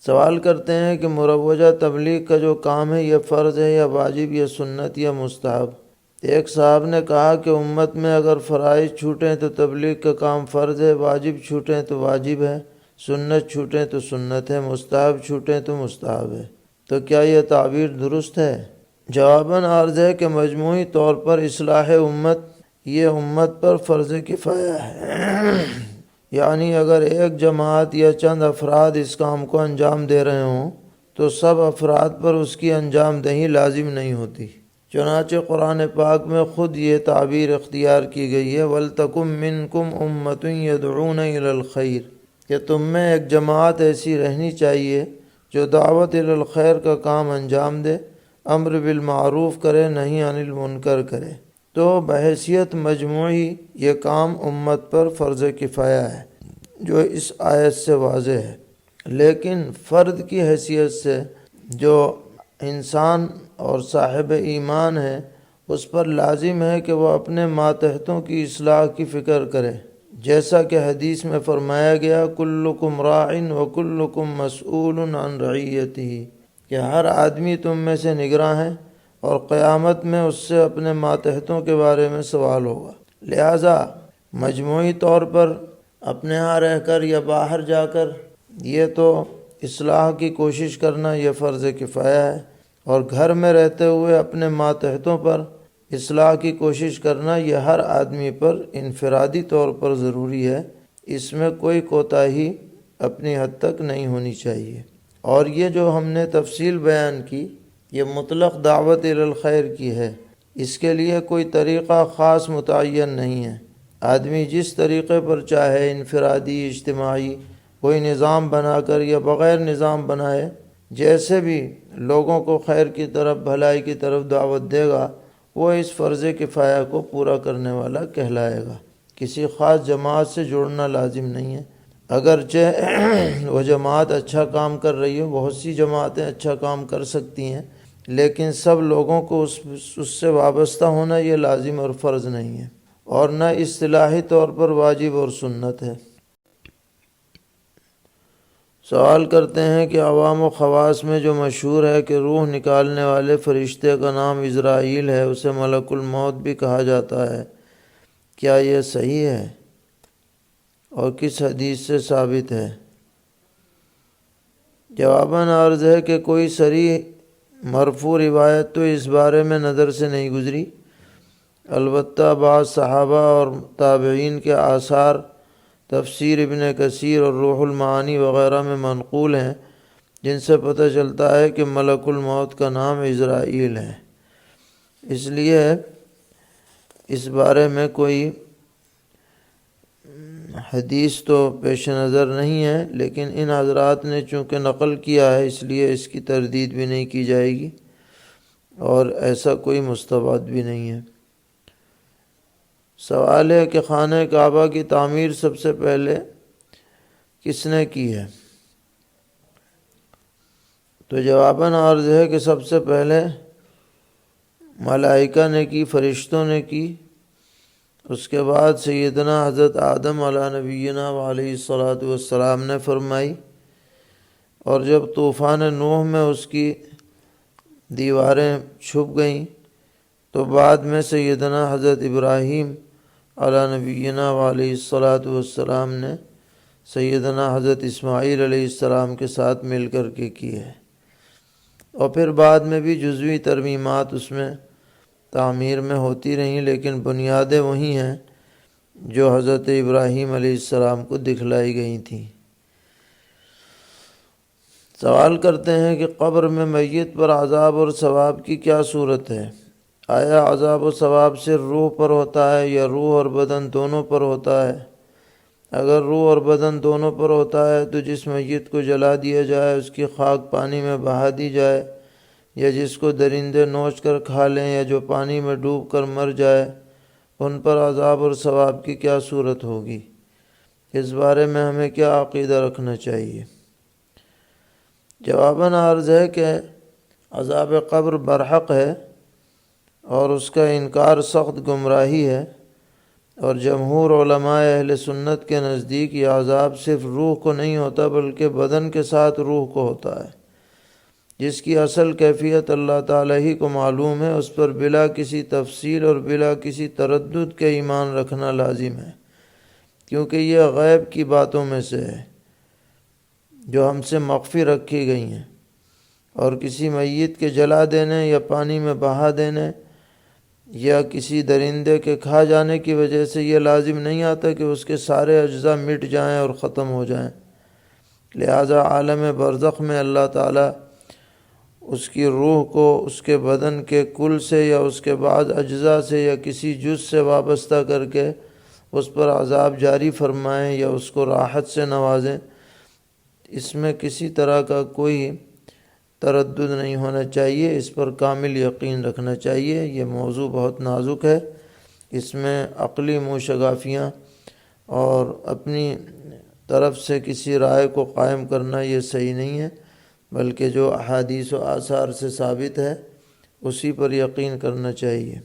سوال کرتے ہیں کہ مروجہ تبلیغ کا جو کام ہے یہ فرض ہے یا واجب یا سنت یا مستحب؟ ایک صاحب نے کہا کہ امت میں اگر فرائض چھوٹیں تو تبلیغ کا کام فرض ہے، واجب چھوٹیں تو واجب ہے، سنت چھوٹیں تو سنت ہے، مستحب چھوٹیں تو مستحب ہے۔ تو کیا یہ تعبیر درست ہے؟ جواباً عرض ہے کہ مجموعی طور پر اصلاح امت یہ امت پر فرض کفایہ ہے۔ یعنی اگر ایک جماعت یا چند افراد اس کام کو انجام دے رہے ہوں تو سب افراد پر اس کی انجام دہی لازم نہیں ہوتی۔ چنانچہ قرآن پاک میں خود یہ تعبیر اختیار کی گئی ہے، وَلْتَكُن مِّنكُمْ أُمَّةٌ يَدْعُونَ إِلَى الْخَيْرِ، کہ تم میں ایک جماعت ایسی رہنی چاہیے جو دعوت الی الخیر کا کام انجام دے، امر بالمعروف کرے، نہی عن المنکر کرے۔ تو بحیثیت مجموعی یہ کام امت پر فرض کفایہ ہے جو اس آیت سے واضح ہے، لیکن فرد کی حیثیت سے جو انسان اور صاحب ایمان ہے اس پر لازم ہے کہ وہ اپنے ماتحتوں کی اصلاح کی فکر کرے، جیسا کہ حدیث میں فرمایا گیا کلکم راع وکلکم مسئول عن رعیتہ، کہ ہر آدمی تم میں سے نگراں ہے اور قیامت میں اس سے اپنے ماتحتوں کے بارے میں سوال ہوگا۔ لہذا مجموعی طور پر اپنے ہاں رہ کر یا باہر جا کر یہ تو اصلاح کی کوشش کرنا یہ فرض کفایہ ہے، اور گھر میں رہتے ہوئے اپنے ماتحتوں پر اصلاح کی کوشش کرنا یہ ہر آدمی پر انفرادی طور پر ضروری ہے، اس میں کوئی کوتاہی اپنی حد تک نہیں ہونی چاہیے۔ اور یہ جو ہم نے تفصیل بیان کی یہ مطلق دعوت الی الخیر کی ہے، اس کے لیے کوئی طریقہ خاص متعین نہیں ہے، آدمی جس طریقے پر چاہے انفرادی، اجتماعی، کوئی نظام بنا کر یا بغیر نظام بنائے، جیسے بھی لوگوں کو خیر کی طرف، بھلائی کی طرف دعوت دے گا وہ اس فرض کفایہ کو پورا کرنے والا کہلائے گا۔ کسی خاص جماعت سے جڑنا لازم نہیں ہے، اگرچہ وہ جماعت اچھا کام کر رہی ہو، بہت سی جماعتیں اچھا کام کر سکتی ہیں، لیکن سب لوگوں کو اس سے وابستہ ہونا یہ لازم اور فرض نہیں ہے، اور نہ اصطلاحی طور پر واجب اور سنت ہے۔ سوال کرتے ہیں کہ عوام و خواص میں جو مشہور ہے کہ روح نکالنے والے فرشتے کا نام عزرائیل ہے، اسے ملک الموت بھی کہا جاتا ہے، کیا یہ صحیح ہے اور کس حدیث سے ثابت ہے؟ جواباً عرض ہے کہ کوئی صریح مرفوع روایت تو اس بارے میں نظر سے نہیں گزری، البتہ بعض صحابہ اور تابعین کے آثار تفسیر ابن کثیر اور روح المعانی وغیرہ میں منقول ہیں، جن سے پتہ چلتا ہے کہ ملک الموت کا نام عزرائیل ہے۔ اس لیے اس بارے میں کوئی حدیث تو پیش نظر نہیں ہے، لیکن ان حضرات نے چونکہ نقل کیا ہے اس لیے اس کی تردید بھی نہیں کی جائے گی، اور ایسا کوئی مستبعد بھی نہیں ہے۔ سوال ہے کہ خانہ کعبہ کی تعمیر سب سے پہلے کس نے کی ہے؟ تو جواباً عرض ہے کہ سب سے پہلے ملائکہ نے کی، فرشتوں نے کی، اس کے بعد سیدنا حضرت آدم علیہ نبینا علیہ الصلاۃ والسلام نے فرمائی، اور جب طوفان نوح میں اس کی دیواریں چھپ گئیں تو بعد میں سیدنا حضرت ابراہیم علیہ نبینا علیہ الصلاۃ والسلام نے سیدنا حضرت اسماعیل علیہ السلام کے ساتھ مل کر کے کی ہے، اور پھر بعد میں بھی جزوی ترمیمات اس میں تعمیر میں ہوتی رہیں، لیکن بنیادیں وہی ہیں جو حضرت ابراہیم علیہ السلام کو دکھلائی گئی تھیں۔ سوال کرتے ہیں کہ قبر میں میت پر عذاب اور ثواب کی کیا صورت ہے؟ آیا عذاب و ثواب صرف روح پر ہوتا ہے یا روح اور بدن دونوں پر ہوتا ہے؟ اگر روح اور بدن دونوں پر ہوتا ہے تو جس میت کو جلا دیا جائے، اس کی خاک پانی میں بہا دی جائے، یا جس کو درندے نوچ کر کھا لیں، یا جو پانی میں ڈوب کر مر جائے، ان پر عذاب اور ثواب کی کیا صورت ہوگی؟ اس بارے میں ہمیں کیا عقیدہ رکھنا چاہیے؟ جواباً عرض ہے کہ عذاب قبر برحق ہے اور اس کا انکار سخت گمراہی ہے، اور جمہور علماء اہل سنت کے نزدیک یہ عذاب صرف روح کو نہیں ہوتا بلکہ بدن کے ساتھ روح کو ہوتا ہے، جس کی اصل کیفیت اللہ تعالیٰ ہی کو معلوم ہے۔ اس پر بلا کسی تفصیل اور بلا کسی تردد کے ایمان رکھنا لازم ہے، کیونکہ یہ غیب کی باتوں میں سے ہے جو ہم سے مخفی رکھی گئی ہیں، اور کسی میت کے جلا دینے یا پانی میں بہا دینے یا کسی درندے کے کھا جانے کی وجہ سے یہ لازم نہیں آتا کہ اس کے سارے اجزاء مٹ جائیں اور ختم ہو جائیں۔ لہذا عالم برزخ میں اللہ تعالیٰ اس کی روح کو اس کے بدن کے کل سے یا اس کے بعض اجزاء سے یا کسی جز سے وابستہ کر کے اس پر عذاب جاری فرمائیں یا اس کو راحت سے نوازیں، اس میں کسی طرح کا کوئی تردد نہیں ہونا چاہیے، اس پر کامل یقین رکھنا چاہیے۔ یہ موضوع بہت نازک ہے، اس میں عقلی منہ شگافیاں اور اپنی طرف سے کسی رائے کو قائم کرنا یہ صحیح نہیں ہے، بلکہ جو احادیث و آثار سے ثابت ہے اسی پر یقین کرنا چاہیے۔